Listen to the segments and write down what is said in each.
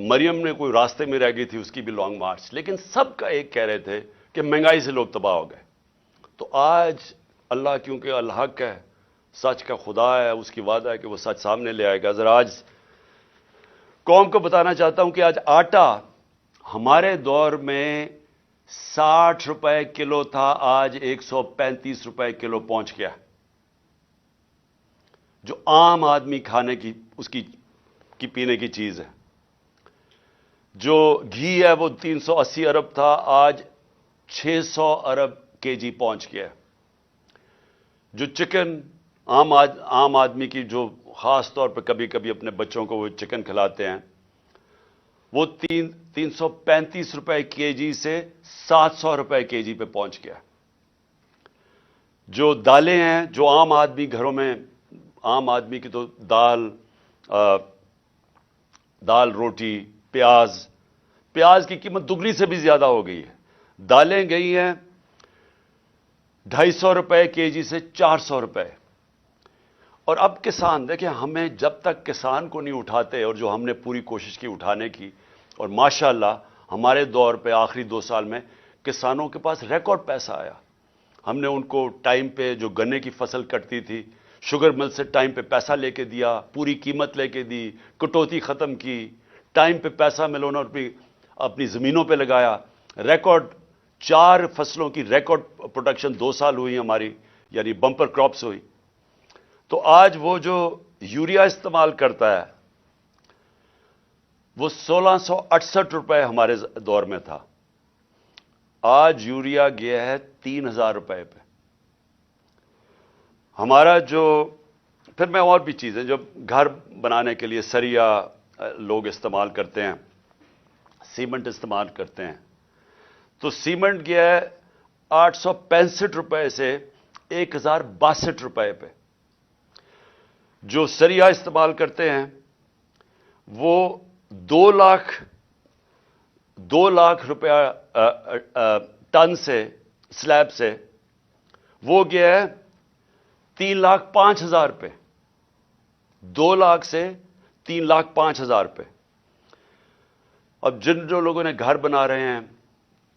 مریم نے کوئی راستے میں رہ گئی تھی، اس کی بھی لانگ مارچ، لیکن سب کا ایک کہہ رہے تھے کہ مہنگائی سے لوگ تباہ ہو گئے۔ تو آج اللہ کیونکہ الحق ہے، سچ کا خدا ہے، اس کی وعدہ ہے کہ وہ سچ سامنے لے آئے گا۔ ذرا آج قوم کو بتانا چاہتا ہوں کہ آج آٹا ہمارے دور میں 60 روپے کلو تھا، آج 135 روپے کلو پہنچ گیا، جو عام آدمی کھانے کی اس کی پینے کی چیز ہے۔ جو گھی ہے وہ 380 ارب تھا، آج 600 ارب کے جی پہنچ گیا۔ جو چکن عام آدمی کی، جو خاص طور پہ کبھی کبھی اپنے بچوں کو وہ چکن کھلاتے ہیں، وہ 335 روپے کے جی سے 700 روپے کے جی پہ پہنچ گیا۔ جو دالیں ہیں، جو عام آدمی گھروں میں، عام آدمی کی تو دال روٹی، پیاز کی قیمت دگنی سے بھی زیادہ ہو گئی ہے۔ دالیں گئی ہیں 250 روپے کے جی سے 400 روپے۔ اور اب کسان، دیکھیں، ہمیں جب تک کسان کو نہیں اٹھاتے، اور جو ہم نے پوری کوشش کی اٹھانے کی، اور ماشاءاللہ ہمارے دور پہ آخری 2 سال میں کسانوں کے پاس ریکارڈ پیسہ آیا۔ ہم نے ان کو ٹائم پہ جو گنے کی فصل کٹتی تھی، شوگر مل سے ٹائم پہ پیسہ لے کے دیا، پوری قیمت لے کے دی، کٹوتی ختم کی، ٹائم پہ پیسہ ملو اور اپنی زمینوں پہ لگایا۔ ریکارڈ 4 فصلوں کی ریکارڈ پروڈکشن 2 سال ہوئی ہماری، یعنی بمپر کراپس ہوئی۔ تو آج وہ جو یوریا استعمال کرتا ہے وہ 1668 روپے ہمارے دور میں تھا، آج یوریا گیا ہے 3000 روپے پہ۔ ہمارا جو پھر میں اور بھی چیزیں جو گھر بنانے کے لیے سریا لوگ استعمال کرتے ہیں، سیمنٹ استعمال کرتے ہیں، تو سیمنٹ گیا ہے 865 روپے سے 1062 روپے پہ۔ جو سریا استعمال کرتے ہیں وہ 2 لاکھ روپیہ ٹن سے، سلیب سے، وہ گیا ہے 3,05,000 پہ۔ 2 لاکھ سے 3,05,000 پہ۔ اب جو لوگوں نے گھر بنا رہے ہیں،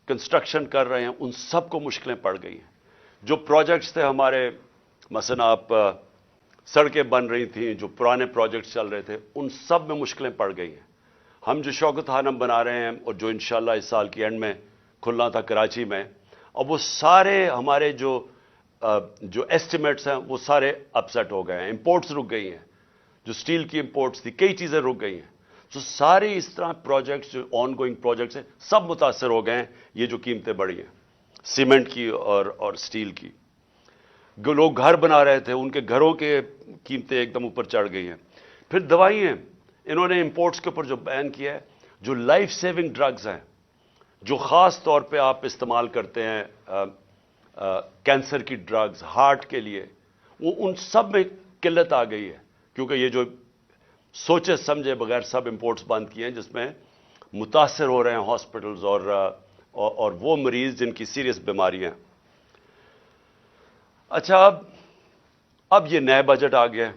کنسٹرکشن کر رہے ہیں، ان سب کو مشکلیں پڑ گئی ہیں۔ جو پروجیکٹس تھے ہمارے، مثلا آپ سڑکیں بن رہی تھیں، جو پرانے پروجیکٹس چل رہے تھے، ان سب میں مشکلیں پڑ گئی ہیں۔ ہم جو شوکت خانم بنا رہے ہیں، اور جو انشاءاللہ اس سال کی اینڈ میں کھلنا تھا کراچی میں، اب وہ سارے ہمارے جو ایسٹیمیٹس ہیں وہ سارے اپسیٹ ہو گئے ہیں۔ امپورٹس رک گئی ہیں، جو سٹیل کی امپورٹس تھی، کئی چیزیں رک گئی ہیں۔ تو سارے اس طرح پروجیکٹس جو آن گوئنگ پروجیکٹس ہیں، سب متاثر ہو گئے ہیں، یہ جو قیمتیں بڑھی ہیں سیمنٹ کی اور سٹیل کی۔ لوگ گھر بنا رہے تھے، ان کے گھروں کے قیمتیں ایک دم اوپر چڑھ گئی ہیں۔ پھر دوائیں، انہوں نے امپورٹس کے اوپر جو بین کیا ہے، جو لائف سیونگ ڈرگز ہیں، جو خاص طور پہ آپ استعمال کرتے ہیں، کینسر کی ڈرگز، ہارٹ کے لیے، وہ ان سب میں قلت آ گئی ہے، کیونکہ یہ جو سوچے سمجھے بغیر سب امپورٹس بند کیے ہیں، جس میں متاثر ہو رہے ہیں ہاسپٹلز اور وہ مریض جن کی سیریس بیماریاں۔ اچھا، اب یہ نئے بجٹ آ گیا،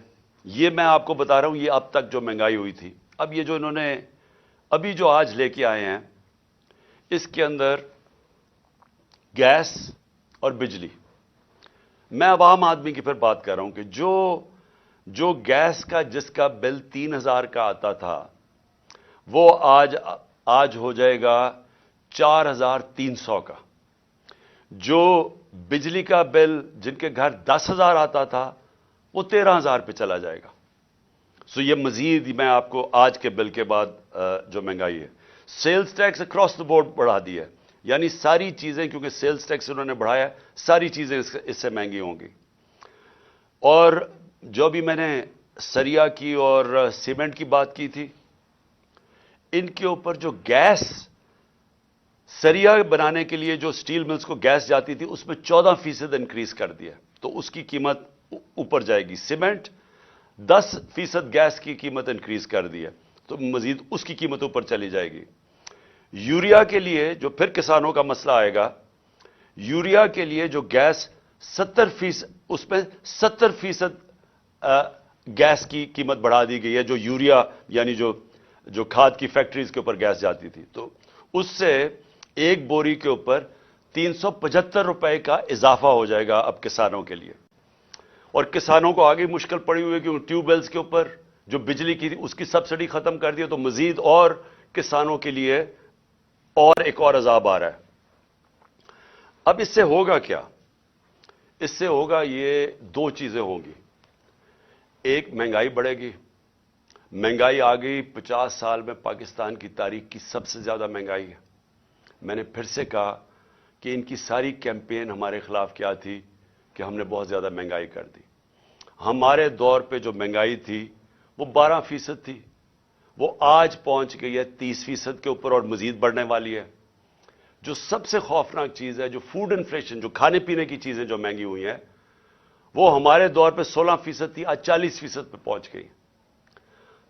یہ میں آپ کو بتا رہا ہوں، یہ اب تک جو مہنگائی ہوئی تھی، اب یہ جو انہوں نے ابھی جو آج لے کے آئے ہیں، اس کے اندر گیس اور بجلی، میں عوام آدمی کی پھر بات کر رہا ہوں کہ جو گیس کا جس کا بل 3000 کا آتا تھا، وہ آج ہو جائے گا 4300 کا۔ جو بجلی کا بل جن کے گھر 10,000 آتا تھا، وہ 13,000 پہ چلا جائے گا۔ سو یہ مزید میں آپ کو آج کے بل کے بعد جو مہنگائی ہے، sales tax across the board بڑھا دیا ہے، یعنی ساری چیزیں، کیونکہ سیلز ٹیکس انہوں نے بڑھایا، ساری چیزیں اس سے مہنگی ہوں گی۔ اور جو بھی میں نے سریا کی اور سیمنٹ کی بات کی تھی، ان کے اوپر جو گیس، سریا بنانے کے لیے جو سٹیل ملز کو گیس جاتی تھی، اس میں 14% انکریز کر دیا، تو اس کی قیمت اوپر جائے گی۔ سیمنٹ 10% گیس کی قیمت انکریز کر دی ہے، تو مزید اس کی قیمت اوپر چلی جائے گی۔ یوریا کے لیے جو پھر کسانوں کا مسئلہ آئے گا، یوریا کے لیے جو گیس 70%، اس میں 70% گیس کی قیمت بڑھا دی گئی ہے، جو یوریا یعنی جو جو کھاد کی فیکٹریز کے اوپر گیس جاتی تھی، تو اس سے ایک بوری کے اوپر 375 روپے کا اضافہ ہو جائے گا اب کسانوں کے لیے. اور کسانوں کو آگے مشکل پڑی ہوئی ہے کہ ٹیوب ویلز کے اوپر جو بجلی کی تھی اس کی سبسڈی ختم کر دی، تو مزید اور کسانوں کے لیے اور ایک اور عذاب آ رہا ہے. اب اس سے ہوگا کیا؟ اس سے ہوگا یہ دو چیزیں ہوں گی. ایک، مہنگائی بڑھے گی. مہنگائی آ گئی 50 سال میں پاکستان کی تاریخ کی سب سے زیادہ مہنگائی ہے. میں نے پھر سے کہا کہ ان کی ساری کیمپین ہمارے خلاف کیا تھی کہ ہم نے بہت زیادہ مہنگائی کر دی. ہمارے دور پہ جو مہنگائی تھی وہ 12% تھی، وہ آج پہنچ گئی ہے 30% کے اوپر اور مزید بڑھنے والی ہے. جو سب سے خوفناک چیز ہے، جو فوڈ انفلیشن، جو کھانے پینے کی چیزیں جو مہنگی ہوئی ہیں، وہ ہمارے دور پہ 16% تھی، آج 40% پہ پہنچ گئی.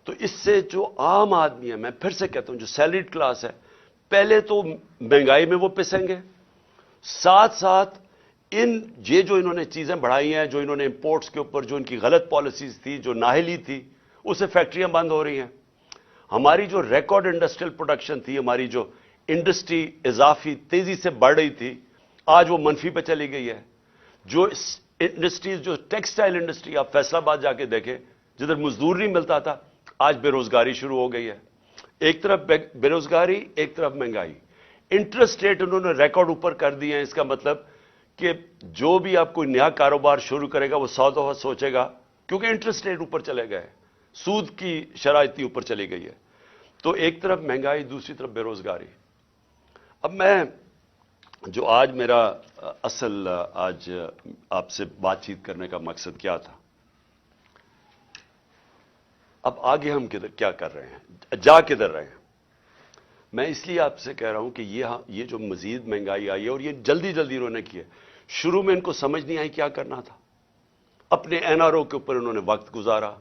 تو اس سے جو عام آدمی ہے، میں پھر سے کہتا ہوں جو سیلریڈ کلاس ہے، پہلے تو مہنگائی میں وہ پسیں گے، ساتھ ساتھ یہ جو انہوں نے چیزیں بڑھائی ہیں، جو انہوں نے امپورٹس کے اوپر جو ان کی غلط پالیسیز تھی، جو نااہلی تھی، اس سے فیکٹریاں بند ہو رہی ہیں. ہماری جو ریکارڈ انڈسٹریل پروڈکشن تھی، ہماری جو انڈسٹری اضافی تیزی سے بڑھ رہی تھی، آج وہ منفی پہ چلی گئی ہے. جو انڈسٹریز، جو ٹیکسٹائل انڈسٹری، آپ فیصل آباد جا کے دیکھیں، جدھر مزدور نہیں ملتا تھا، آج بے روزگاری شروع ہو گئی ہے. ایک طرف بے روزگاری، ایک طرف مہنگائی. انٹرسٹ ریٹ انہوں نے ریکارڈ اوپر کر دیے ہیں. اس کا مطلب کہ جو بھی آپ کوئی نیا کاروبار شروع کرے گا وہ 100 دفعہ سوچے گا، کیونکہ انٹرسٹ ریٹ اوپر چلے گئے، سود کی شرح اتنی اوپر چلی گئی ہے. تو ایک طرف مہنگائی، دوسری طرف بے روزگاری. اب میں جو آج میرا اصل آج آپ سے بات چیت کرنے کا مقصد کیا تھا، اب آگے ہم کیا کر رہے ہیں، جا کدھر رہے ہیں. میں اس لیے آپ سے کہہ رہا ہوں کہ یہ جو مزید مہنگائی آئی ہے، اور یہ جلدی جلدی انہوں نے کی ہے. شروع میں ان کو سمجھ نہیں آئی کیا کرنا تھا. اپنے این آر او کے اوپر انہوں نے وقت گزارا.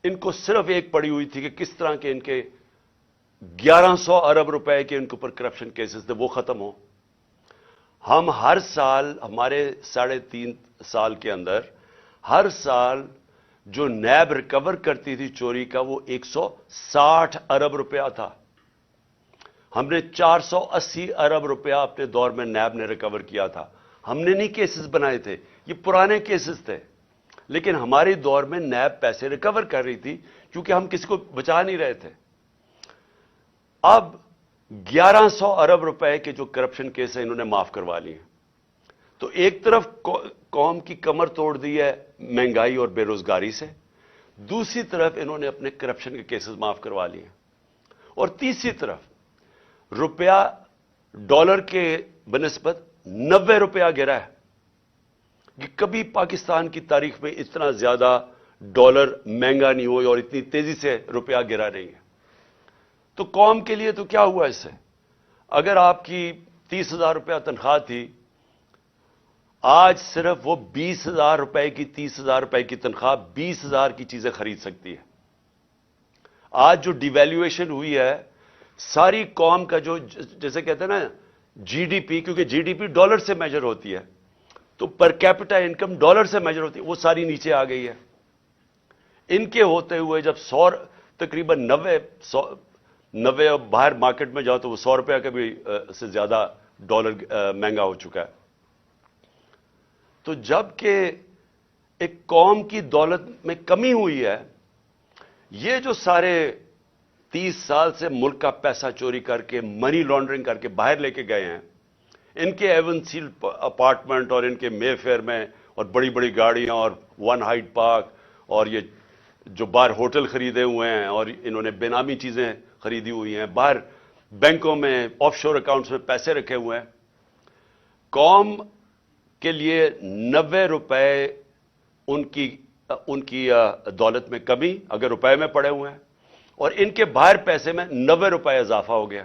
ان کو صرف ایک پڑی ہوئی تھی کہ کس طرح کے ان کے 1100 ارب روپے کے ان کے اوپر کرپشن کیسز تھے وہ ختم ہو. ہم ہر سال، ہمارے 3.5 سال کے اندر، ہر سال جو نیب ریکور کرتی تھی چوری کا، وہ 160 ارب روپیہ تھا. ہم نے 480 ارب روپیہ اپنے دور میں نیب نے ریکور کیا تھا. ہم نے نہیں کیسز بنائے تھے، یہ پرانے کیسز تھے، لیکن ہمارے دور میں نیب پیسے ریکور کر رہی تھی کیونکہ ہم کسی کو بچا نہیں رہے تھے. اب 1100 ارب روپے کے جو کرپشن کیس ہیں انہوں نے معاف کروا لیے. تو ایک طرف قوم کی کمر توڑ دی ہے مہنگائی اور بے روزگاری سے، دوسری طرف انہوں نے اپنے کرپشن کے کیسز معاف کروا لیے، اور تیسری طرف روپیہ ڈالر کے بنسبت 90 روپیہ گرا ہے. کہ کبھی پاکستان کی تاریخ میں اتنا زیادہ ڈالر مہنگا نہیں ہوئی اور اتنی تیزی سے روپیہ گرا نہیں ہے. تو قوم کے لیے تو کیا ہوا اس سے؟ اگر آپ کی 30,000 روپیہ تنخواہ تھی، آج صرف وہ 20,000 روپے کی 30,000 روپے کی تنخواہ 20,000 کی چیزیں خرید سکتی ہے. آج جو ڈی ویلیویشن ہوئی ہے، ساری قوم کا جو جیسے کہتے ہیں نا جی ڈی پی، کیونکہ جی ڈی پی ڈالر سے میجر ہوتی ہے، تو پر کیپٹا انکم ڈالر سے میجر ہوتی ہے، وہ ساری نیچے آ گئی ہے. ان کے ہوتے ہوئے جب تقریباً 90 باہر مارکیٹ میں جاؤ تو وہ 100 روپیہ کا بھی سے زیادہ ڈالر مہنگا ہو چکا ہے. تو جب کہ ایک قوم کی دولت میں کمی ہوئی ہے، یہ جو سارے 30 سال سے ملک کا پیسہ چوری کر کے، منی لانڈرنگ کر کے باہر لے کے گئے ہیں، ان کے ایون سیل اپارٹمنٹ اور ان کے مے فیئر میں، اور بڑی بڑی گاڑیاں اور ون ہائٹ پارک، اور یہ جو باہر ہوٹل خریدے ہوئے ہیں، اور انہوں نے بے نامی چیزیں خریدی ہوئی ہیں، باہر بینکوں میں آف شور اکاؤنٹس میں پیسے رکھے ہوئے ہیں. قوم کے لیے 90 روپے ان کی دولت میں کمی اگر روپے میں پڑے ہوئے ہیں، اور ان کے باہر پیسے میں 90 روپے اضافہ ہو گیا.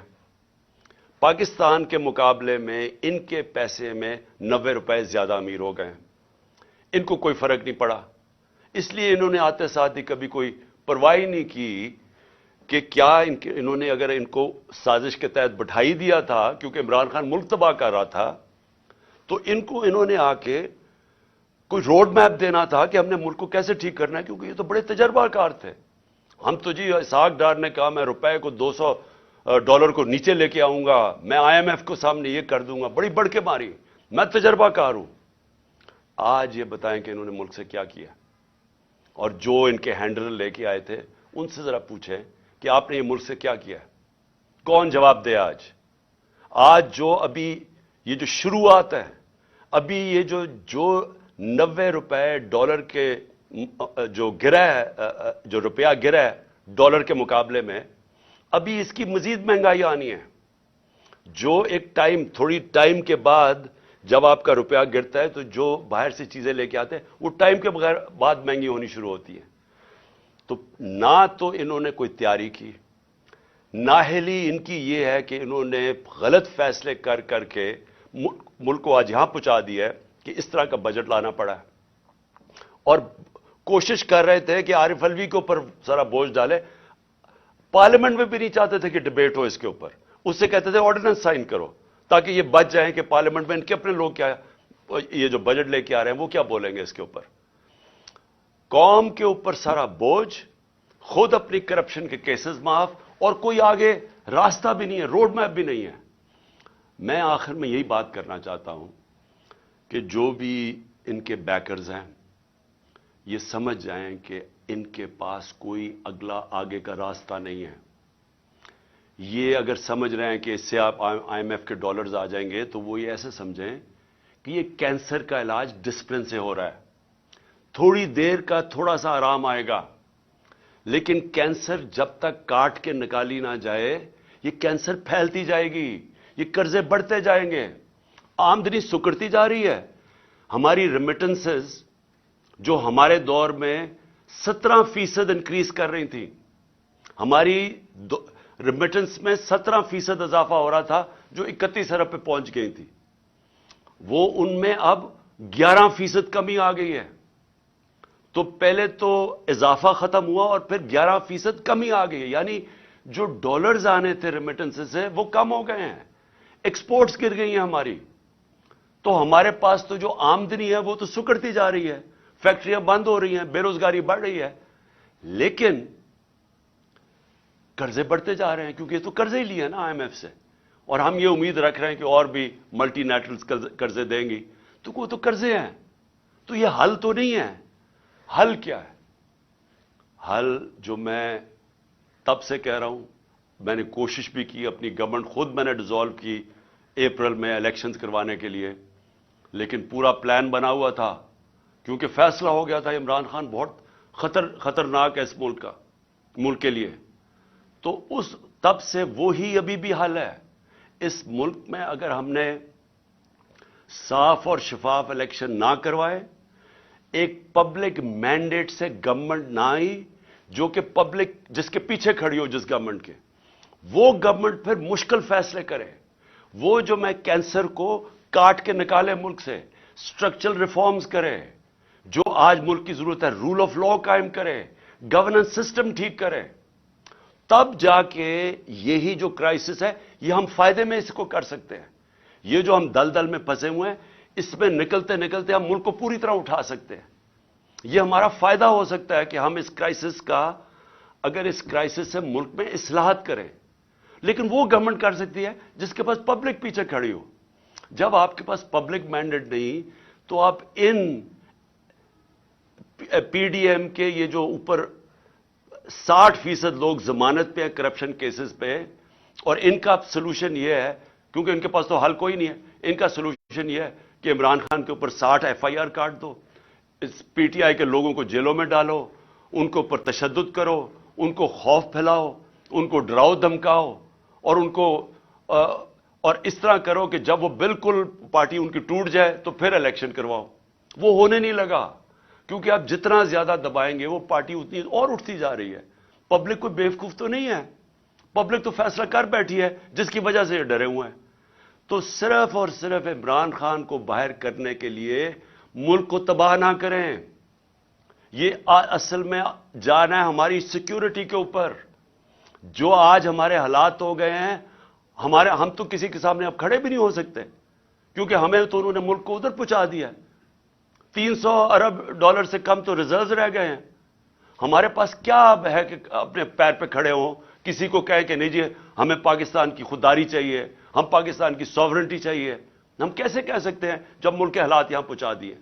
پاکستان کے مقابلے میں ان کے پیسے میں 90 روپے زیادہ امیر ہو گئے ہیں. ان کو کوئی فرق نہیں پڑا، اس لیے انہوں نے آتے ساتھ ہی کبھی کوئی پرواہ نہیں کی کہ کیا انہوں نے اگر ان کو سازش کے تحت بٹھائی دیا تھا، کیونکہ عمران خان ملک تباہ کر رہا تھا، تو انہوں نے آ کے کوئی روڈ میپ دینا تھا کہ ہم نے ملک کو کیسے ٹھیک کرنا ہے، کیونکہ یہ تو بڑے تجربہ کار تھے. ہم تو جی اسحاق ڈار نے کہا میں روپے کو $200 کو نیچے لے کے آؤں گا، میں IMF کو سامنے یہ کر دوں گا، بڑی بڑھ کے ماری، میں تجربہ کار ہوں۔ آج یہ بتائیں کہ انہوں نے ملک سے کیا کیا، اور جو ان کے ہینڈلر لے کے آئے تھے ان سے ذرا پوچھیں کہ آپ نے یہ ملک سے کیا کیا، کون جواب دے؟ آج جو ابھی یہ جو شروعات ہے، ابھی یہ جو $90 کے جو گرا ہے، جو روپیہ گرا ہے ڈالر کے مقابلے میں، ابھی اس کی مزید مہنگائی آنی ہے۔ جو ایک تھوڑی ٹائم کے بعد جب آپ کا روپیہ گرتا ہے تو جو باہر سے چیزیں لے کے آتے ہیں وہ ٹائم کے بعد مہنگی ہونی شروع ہوتی ہے۔ تو نہ تو انہوں نے کوئی تیاری کی، نااہلی ان کی یہ ہے کہ انہوں نے غلط فیصلے کر کے ملک کو آج یہاں پہنچا دیا ہے کہ اس طرح کا بجٹ لانا پڑا ہے، اور کوشش کر رہے تھے کہ عارف الوی کے اوپر سارا بوجھ ڈالے۔ پارلیمنٹ میں بھی نہیں چاہتے تھے کہ ڈبیٹ ہو اس کے اوپر، اس سے کہتے تھے آرڈیننس سائن کرو تاکہ یہ بچ جائیں کہ پارلیمنٹ میں ان کے اپنے لوگ کیا یہ جو بجٹ لے کے آ رہے ہیں وہ کیا بولیں گے اس کے اوپر۔ قوم کے اوپر سارا بوجھ، خود اپنی کرپشن کے کیسز معاف، اور کوئی آگے راستہ بھی نہیں ہے، روڈ میپ بھی نہیں ہے۔ میں آخر میں یہی بات کرنا چاہتا ہوں کہ جو بھی ان کے بیکرز ہیں یہ سمجھ جائیں کہ ان کے پاس کوئی اگلا آگے کا راستہ نہیں ہے۔ یہ اگر سمجھ رہے ہیں کہ اس سے آپ IMF کے ڈالرز آ جائیں گے تو وہ یہ ایسے سمجھیں کہ یہ کینسر کا علاج ڈسپلن سے ہو رہا ہے، تھوڑی دیر کا تھوڑا سا آرام آئے گا، لیکن کینسر جب تک کاٹ کے نکالی نہ جائے یہ کینسر پھیلتی جائے گی، یہ قرضے بڑھتے جائیں گے، آمدنی سکڑتی جا رہی ہے۔ ہماری ریمیٹنسز جو ہمارے دور میں 17% انکریز کر رہی تھی، ہماری ریمیٹنس میں 17% اضافہ ہو رہا تھا جو 31 ارب پہ پہنچ گئی تھی، وہ ان میں اب 11% کمی آ گئی ہے۔ تو پہلے تو اضافہ ختم ہوا اور پھر 11% کمی آ گئی ہے، یعنی جو ڈالرز آنے تھے ریمیٹنس سے وہ کم ہو گئے ہیں، ایکسپورٹس گر گئی ہیں ہماری، تو ہمارے پاس تو جو آمدنی ہے وہ تو سکڑتی جا رہی ہے، فیکٹریاں بند ہو رہی ہیں، بے روزگاری بڑھ رہی ہے، لیکن قرضے بڑھتے جا رہے ہیں کیونکہ یہ تو قرضے ہی لیے نا IMF سے، اور ہم یہ امید رکھ رہے ہیں کہ اور بھی ملٹی نیشنلز قرضے دیں گی، تو وہ تو قرضے ہیں، تو یہ حل تو نہیں ہے۔ حل کیا ہے؟ حل جو میں تب سے کہہ رہا ہوں، میں نے کوشش بھی کی، اپنی گورنمنٹ خود میں نے ڈیزالو کی اپریل میں الیکشنز کروانے کے لیے، لیکن پورا پلان بنا ہوا تھا کیونکہ فیصلہ ہو گیا تھا عمران خان بہت خطرناک ہے اس ملک کے لیے۔ تو تب سے وہی ابھی بھی حل ہے۔ اس ملک میں اگر ہم نے صاف اور شفاف الیکشن نہ کروائے، ایک پبلک مینڈیٹ سے گورنمنٹ نہ آئی جو کہ پبلک جس کے پیچھے کھڑی ہو جس گورنمنٹ کے، وہ گورنمنٹ پھر مشکل فیصلے کرے، وہ جو میں کینسر کو کاٹ کے نکالے ملک سے، سٹرکچرل ریفارمز کرے، جو آج ملک کی ضرورت ہے، رول آف لا قائم کرے، گورننس سسٹم ٹھیک کرے، تب جا کے یہی جو کرائسس ہے یہ ہم فائدے میں اس کو کر سکتے ہیں۔ یہ جو ہم دلدل میں پھنسے ہوئے ہیں اس میں نکلتے نکلتے ہم ملک کو پوری طرح اٹھا سکتے ہیں۔ یہ ہمارا فائدہ ہو سکتا ہے کہ ہم اس کرائسس کا، اگر اس کرائسس سے ملک میں اصلاحات کریں، لیکن وہ گورنمنٹ کر سکتی ہے جس کے پاس پبلک پیچھے کھڑی ہو۔ جب آپ کے پاس پبلک مینڈیٹ نہیں تو آپ ان PDM کے یہ جو اوپر 60% لوگ ضمانت پہ ہیں کرپشن کیسز پہ، اور ان کا سلوشن یہ ہے، کیونکہ ان کے پاس تو حل کوئی نہیں ہے، ان کا سلوشن یہ ہے کہ عمران خان کے اوپر 60 FIR کاٹ دو، اس PTI کے لوگوں کو جیلوں میں ڈالو، ان کے اوپر تشدد کرو، ان کو خوف پھیلاؤ، ان کو ڈراؤ دھمکاؤ، اور ان کو اور اس طرح کرو کہ جب وہ بالکل پارٹی ان کی ٹوٹ جائے تو پھر الیکشن کرواؤ۔ وہ ہونے نہیں لگا، کیونکہ آپ جتنا زیادہ دبائیں گے وہ پارٹی اتنی اور اٹھتی جا رہی ہے۔ پبلک کوئی بیوقوف تو نہیں ہے، پبلک تو فیصلہ کر بیٹھی ہے جس کی وجہ سے یہ ڈرے ہوئے ہیں۔ تو صرف اور صرف عمران خان کو باہر کرنے کے لیے ملک کو تباہ نہ کریں، یہ اصل میں جانا ہے ہماری سیکیورٹی کے اوپر۔ جو آج ہمارے حالات ہو گئے ہیں، ہم تو کسی کے سامنے اب کھڑے بھی نہیں ہو سکتے، کیونکہ ہمیں تو انہوں نے ملک کو ادھر پہنچا دیا ہے۔ $300 ارب سے کم تو ریزروز رہ گئے ہیں، ہمارے پاس کیا اب ہے کہ اپنے پیر پہ کھڑے ہوں، کسی کو کہیں کہ نہیں جی ہمیں پاکستان کی خودداری چاہیے، ہم پاکستان کی سوورنٹی چاہیے؟ ہم کیسے کہہ سکتے ہیں جب ملک کے حالات یہاں پہنچا دیے؟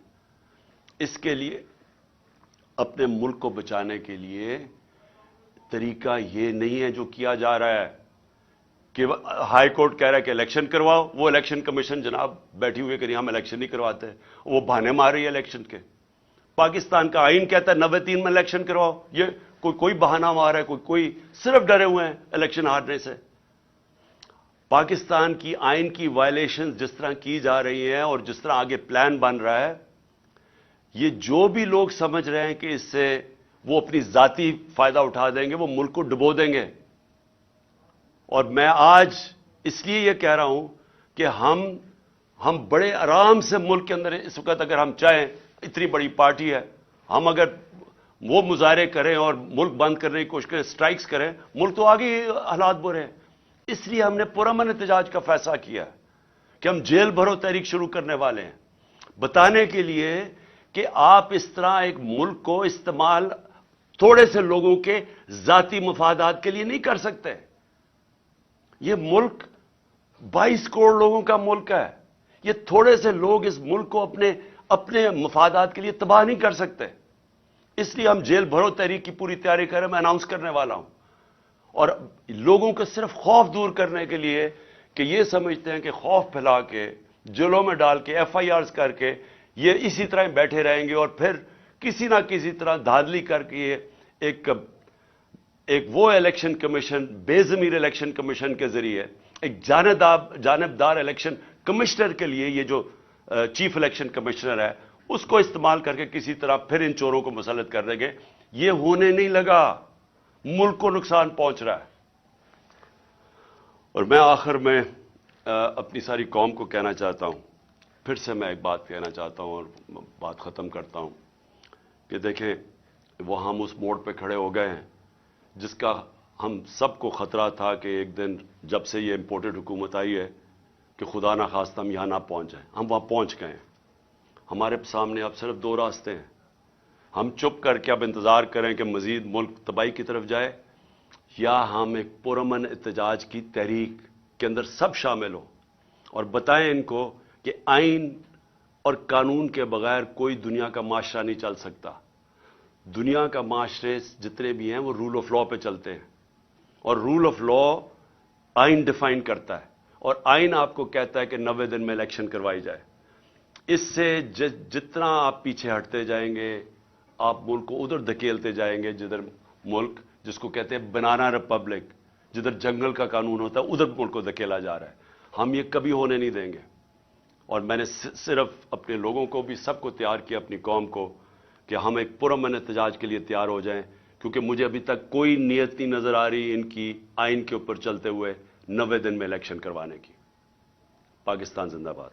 اس کے لیے اپنے ملک کو بچانے کے لیے طریقہ یہ نہیں ہے جو کیا جا رہا ہے کہ ہائی کورٹ کہہ رہا ہے کہ الیکشن کرواؤ، وہ الیکشن کمیشن جناب بیٹھی ہوئی کہ نہیں ہم الیکشن نہیں کرواتے، وہ بہانے مار رہی ہے الیکشن کے۔ پاکستان کا آئین کہتا ہے 93 میں الیکشن کرواؤ، یہ کوئی بہانہ مار ہے، کوئی صرف ڈرے ہوئے ہیں الیکشن ہارنے سے۔ پاکستان کی آئین کی وائلیشن جس طرح کی جا رہی ہیں اور جس طرح آگے پلان بن رہا ہے، یہ جو بھی لوگ سمجھ رہے ہیں کہ اس سے وہ اپنی ذاتی فائدہ اٹھا دیں گے، وہ ملک کو ڈبو دیں گے۔ اور میں آج اس لیے یہ کہہ رہا ہوں کہ ہم بڑے آرام سے ملک کے اندر اس وقت اگر ہم چاہیں، اتنی بڑی پارٹی ہے، ہم اگر وہ مظاہرے کریں اور ملک بند کرنے کی کوشش کریں، سٹرائکس کریں، ملک تو آگے حالات برے ہیں۔ اس لیے ہم نے پرامن احتجاج کا فیصلہ کیا کہ ہم جیل بھرو تحریک شروع کرنے والے ہیں، بتانے کے لیے کہ آپ اس طرح ایک ملک کو استعمال تھوڑے سے لوگوں کے ذاتی مفادات کے لیے نہیں کر سکتے۔ یہ ملک 22 کروڑ لوگوں کا ملک ہے، یہ تھوڑے سے لوگ اس ملک کو اپنے مفادات کے لیے تباہ نہیں کر سکتے۔ اس لیے ہم جیل بھرو تحریک کی پوری تیاری کر رہے ہیں، میں اناؤنس کرنے والا ہوں۔ اور لوگوں کو صرف خوف دور کرنے کے لیے کہ یہ سمجھتے ہیں کہ خوف پھیلا کے، جیلوں میں ڈال کے، ایف آئی آرز کر کے یہ اسی طرح بیٹھے رہیں گے اور پھر کسی نہ کسی طرح دھاندلی کر کے یہ ایک وہ الیکشن کمیشن، بے ضمیر الیکشن کمیشن کے ذریعے ایک جانبدار الیکشن کمشنر کے لیے یہ جو چیف الیکشن کمشنر ہے اس کو استعمال کر کے کسی طرح پھر ان چوروں کو مسلط کر دیں گے۔ یہ ہونے نہیں لگا، ملک کو نقصان پہنچ رہا ہے۔ اور میں آخر میں اپنی ساری قوم کو کہنا چاہتا ہوں، پھر سے میں ایک بات کہنا چاہتا ہوں اور بات ختم کرتا ہوں کہ دیکھیں وہ ہم اس موڑ پہ کھڑے ہو گئے ہیں جس کا ہم سب کو خطرہ تھا کہ ایک دن جب سے یہ امپورٹڈ حکومت آئی ہے کہ خدا نہ خواستہ ہم یہاں نہ پہنچ جائیں۔ ہم وہاں پہنچ گئے ہیں۔ ہمارے سامنے اب صرف 2 راستے ہیں۔ ہم چپ کر کے اب انتظار کریں کہ مزید ملک تباہی کی طرف جائے، یا ہم ایک پرامن احتجاج کی تحریک کے اندر سب شامل ہوں اور بتائیں ان کو کہ آئین اور قانون کے بغیر کوئی دنیا کا معاشرہ نہیں چل سکتا۔ دنیا کا معاشرے جتنے بھی ہیں وہ رول آف لا پہ چلتے ہیں، اور رول آف لا آئین ڈیفائن کرتا ہے، اور آئین آپ کو کہتا ہے کہ 90 دن میں الیکشن کروائی جائے۔ اس سے جتنا آپ پیچھے ہٹتے جائیں گے، آپ ملک کو ادھر دھکیلتے جائیں گے، جدھر ملک جس کو کہتے ہیں بنانا ریپبلک، جدھر جنگل کا قانون ہوتا ہے ادھر ملک کو دھکیلا جا رہا ہے۔ ہم یہ کبھی ہونے نہیں دیں گے۔ اور میں نے صرف اپنے لوگوں کو بھی سب کو تیار کیا، اپنی قوم کو، کہ ہم ایک پرامن احتجاج کے لیے تیار ہو جائیں، کیونکہ مجھے ابھی تک کوئی نیت نہیں نظر آ رہی ان کی آئین کے اوپر چلتے ہوئے 90 دن میں الیکشن کروانے کی۔ پاکستان زندہ باد۔